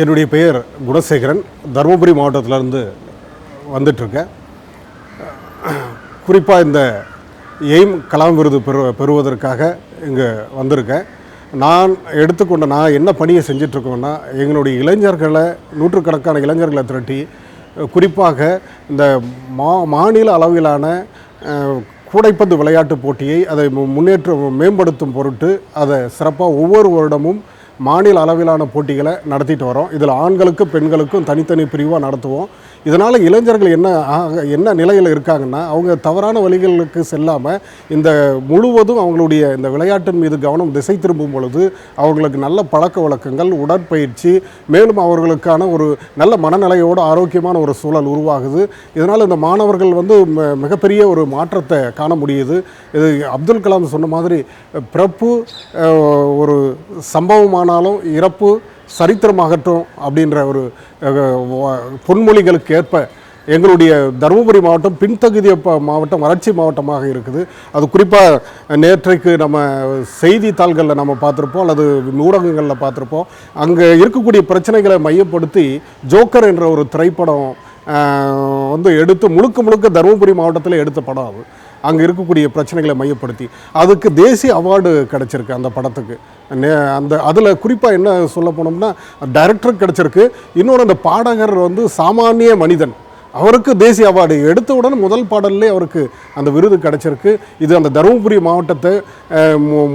என்னுடைய பெயர் குணசேகரன். தருமபுரி மாவட்டத்திலேருந்து வந்துட்டுருக்கேன். குறிப்பாக இந்த எய்ம் கலாம் விருது பெறுவதற்காக இங்கே வந்திருக்கேன். நான் என்ன பணியை செஞ்சிட்ருக்கோன்னா, எங்களுடைய இளைஞர்களை, நூற்றுக்கணக்கான இளைஞர்களை திரட்டி குறிப்பாக இந்த மாநில அளவிலான கூடைப்பந்து விளையாட்டு போட்டியை அதை மேம்படுத்தும் பொருட்டு அதை சிறப்பாக ஒவ்வொரு வருடமும் மாநில அளவிலான போட்டிகளை நடத்திட்டு வரோம். இதில் ஆண்களுக்கும் பெண்களுக்கும் தனித்தனி பிரிவாக நடத்துவோம். இதனால் இளைஞர்கள் என்ன நிலையில் இருக்காங்கன்னா, அவங்க தவறான வழிகளுக்கு செல்லாமல் இந்த முழுவதும் அவங்களுடைய இந்த விளையாட்டின் மீது கவனம் திசை திரும்பும் பொழுது அவங்களுக்கு நல்ல பழக்க வழக்கங்கள், உடற்பயிற்சி, மேலும் அவர்களுக்கான ஒரு நல்ல மனநிலையோடு ஆரோக்கியமான ஒரு சூழல் உருவாகுது. இதனால் இந்த மாணவர்கள் மிகப்பெரிய ஒரு மாற்றத்தை காண முடியுது. இது அப்துல் கலாம் சொன்ன மாதிரி பிறப்பு ஒரு சம்பவமானாலும் இறப்பு சரித்திரமாகட்டும் அப்படின்ற ஒரு பொன்மொழிகளுக்கு ஏற்ப எங்களுடைய தருமபுரி மாவட்டம் பின்தகுதிய மாவட்டம், வறட்சி மாவட்டமாக இருக்குது. அது குறிப்பாக நேற்றைக்கு நம்ம செய்தித்தாள்களில் நம்ம பார்த்துருப்போம், அல்லது ஊடகங்களில் பார்த்துருப்போம். அங்கே இருக்கக்கூடிய பிரச்சனைகளை மையப்படுத்தி ஜோக்கர் என்ற ஒரு திரைப்படம் எடுத்து முழுக்க தருமபுரி மாவட்டத்தில் எடுத்த படம். அது அங்கே இருக்கக்கூடிய பிரச்சனைகளை மையப்படுத்தி அதுக்கு தேசிய அவார்டு கிடச்சிருக்கு அந்த படத்துக்கு. அதில் குறிப்பாக என்ன சொல்ல போனோம்னா, டைரக்டருக்கு கிடச்சிருக்கு. இன்னொன்று அந்த பாடகர் சாமானிய மனிதன், அவருக்கு தேசிய அவார்டு எடுத்தவுடன் முதல் பாடல்லே அவருக்கு அந்த விருது கிடச்சிருக்கு. இது அந்த தருமபுரி மாவட்டத்தை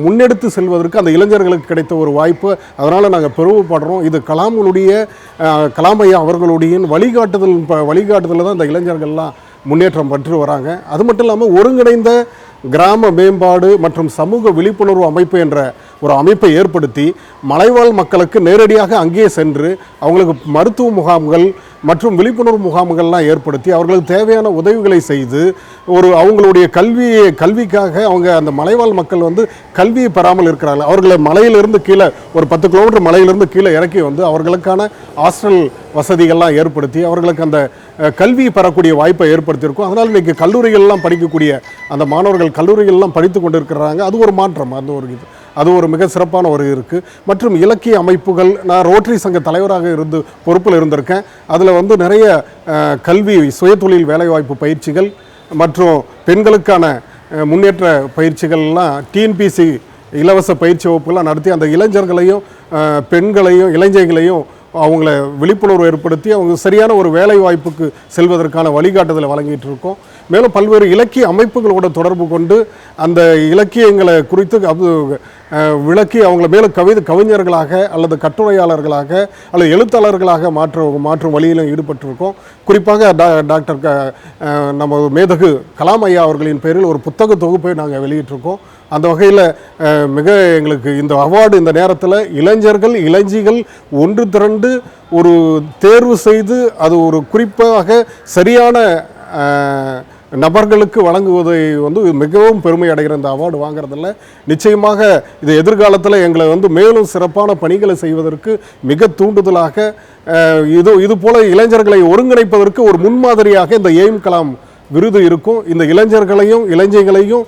முன்னெடுத்து செல்வதற்கு அந்த இளைஞர்களுக்கு கிடைத்த ஒரு வாய்ப்பு. அதனால் நாங்கள் பெருமைப்படுறோம். இது கலாம் ஐயா அவர்களுடைய வழிகாட்டுதலில் தான் இந்த இளைஞர்கள்லாம் முன்னேற்றம் பெற்று வராங்க. அது மட்டும் இல்லாமல் ஒருங்கிணைந்த கிராம மேம்பாடு மற்றும் சமூக விழிப்புணர்வு அமைப்பு என்ற ஒரு அமைப்பை ஏற்படுத்தி மலைவாழ் மக்களுக்கு நேரடியாக அங்கேயே சென்று அவங்களுக்கு மருத்துவ முகாம்கள் மற்றும் விழிப்புணர்வு முகாம்கள்லாம் ஏற்படுத்தி அவர்களுக்கு தேவையான உதவிகளை செய்து அவங்களுடைய கல்விக்காக அவங்க அந்த மலைவாழ் மக்கள் கல்வியை பெறாமல் இருக்கிறாங்க. அவர்களை மலையிலிருந்து கீழே ஒரு 10 கிலோமீட்டர் மலையிலிருந்து கீழே இறக்கி அவர்களுக்கான ஹாஸ்டல் வசதிகள்லாம் ஏற்படுத்தி அவர்களுக்கு அந்த கல்வியை பெறக்கூடிய வாய்ப்பை ஏற்படுத்தியிருக்கும். அதனால் இன்றைக்கி கல்லூரிகள்லாம் படிக்கக்கூடிய அந்த மாணவர்கள் கல்லூரிகள்லாம் படித்து கொண்டு இருக்கிறாங்க. அது ஒரு மாற்றம், அது ஒரு மிக சிறப்பான ஒரு இருக்குது. மற்றும் இலக்கிய அமைப்புகள், நான் ரோட்டரி சங்க தலைவராக பொறுப்பில் இருந்திருக்கேன். அதில் நிறைய கல்வி, சுயதொழில் வேலைவாய்ப்பு பயிற்சிகள் மற்றும் பெண்களுக்கான முன்னேற்ற பயிற்சிகள்லாம் டிஎன்பிசி இலவச பயிற்சி வகுப்புகள்லாம் நடத்தி அந்த இளைஞர்களையும் பெண்களையும் இளைஞர்களையும் அவங்கள விழிப்புணர்வு ஏற்படுத்தி அவங்க சரியான ஒரு வேலை வாய்ப்புக்கு செல்வதற்கான வழிகாட்டுதலை வழங்கிட்டு இருக்கோம். மேலும் பல்வேறு இலக்கிய அமைப்புகளோட தொடர்பு கொண்டு அந்த இலக்கியங்களை குறித்து விளக்கி அவங்கள மேலும் கவிஞர்களாக அல்லது கட்டுரையாளர்களாக அல்லது எழுத்தாளர்களாக மாற்றும் வழியிலும் ஈடுபட்டிருக்கோம். குறிப்பாக டாக்டர் நம்ம மேதகு கலாம் ஐயா அவர்களின் பேரில் ஒரு புத்தக தொகுப்பை நாங்கள் வெளியிட்டிருக்கோம். அந்த வகையில் எங்களுக்கு இந்த அவார்டு இந்த நேரத்தில் இளைஞர்கள் ஒன்று திரண்டு ஒரு தேர்வு செய்து அது ஒரு குறிப்பாக சரியான நபர்களுக்கு வழங்குவதை மிகவும் பெருமை அடைகிற இந்த அவார்டு வாங்குறதில்ல. நிச்சயமாக இது எதிர்காலத்தில் எங்களை மேலும் சிறப்பான பணிகளை செய்வதற்கு மிக தூண்டுதலாக இது போல இளைஞர்களை ஒருங்கிணைப்பதற்கு ஒரு முன்மாதிரியாக இந்த எய்ம் கலாம் விருது இருக்கும். இந்த இளைஞர்களையும்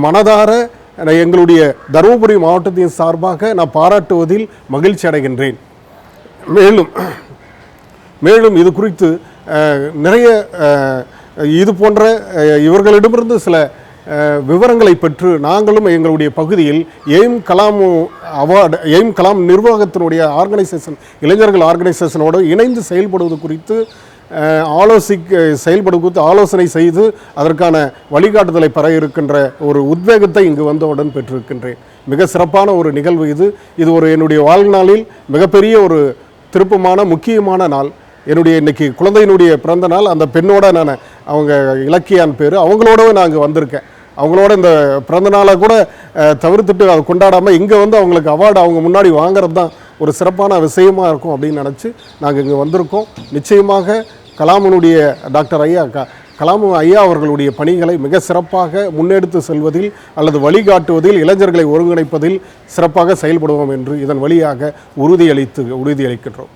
மனதார எங்களுடைய தருமபுரி மாவட்டத்தின் சார்பாக நான் பாராட்டுவதில் மகிழ்ச்சி அடைகின்றேன். மேலும் இது குறித்து நிறைய இது போன்ற இவர்களிடமிருந்து சில விவரங்களை பெற்று நாங்களும் எங்களுடைய பகுதியில் எய்ம் கலாம் நிர்வாகத்தினுடைய இளைஞர்கள் ஆர்கனைசேஷனோடு இணைந்து செயல்படுவது குறித்து ஆலோசனை செய்து அதற்கான வழிகாட்டுதலை பெற இருக்கின்ற ஒரு உத்வேகத்தை இங்கு வந்தவுடன் பெற்றிருக்கின்றேன். மிக சிறப்பான ஒரு நிகழ்வு இது என்னுடைய வாழ்நாளில் மிகப்பெரிய ஒரு திருப்பமான முக்கியமான நாள். இன்னைக்கு குழந்தையினுடைய பிறந்த நாள். அந்த பெண்ணோட அவங்க இலக்கியான் பேர், அவங்களோட நான் அங்கே வந்திருக்கேன். அவங்களோட இந்த பிறந்த நாளை கூட தவிர்த்துட்டு அதை கொண்டாடாமல் இங்கே அவங்களுக்கு அவார்டு அவங்க முன்னாடி வாங்குறது தான் ஒரு சிறப்பான விஷயமாக இருக்கும் அப்படின்னு நினச்சி நாங்கள் இங்கே வந்திருக்கோம். நிச்சயமாக கலாம் ஐயா அவர்களுடைய பணிகளை மிக சிறப்பாக முன்னெடுத்து செல்வதில் அல்லது வழிகாட்டுவதில், இளைஞர்களை ஒருங்கிணைப்பதில் சிறப்பாக செயல்படுவோம் என்று இதன் வழியாக உறுதியளிக்கின்றோம்.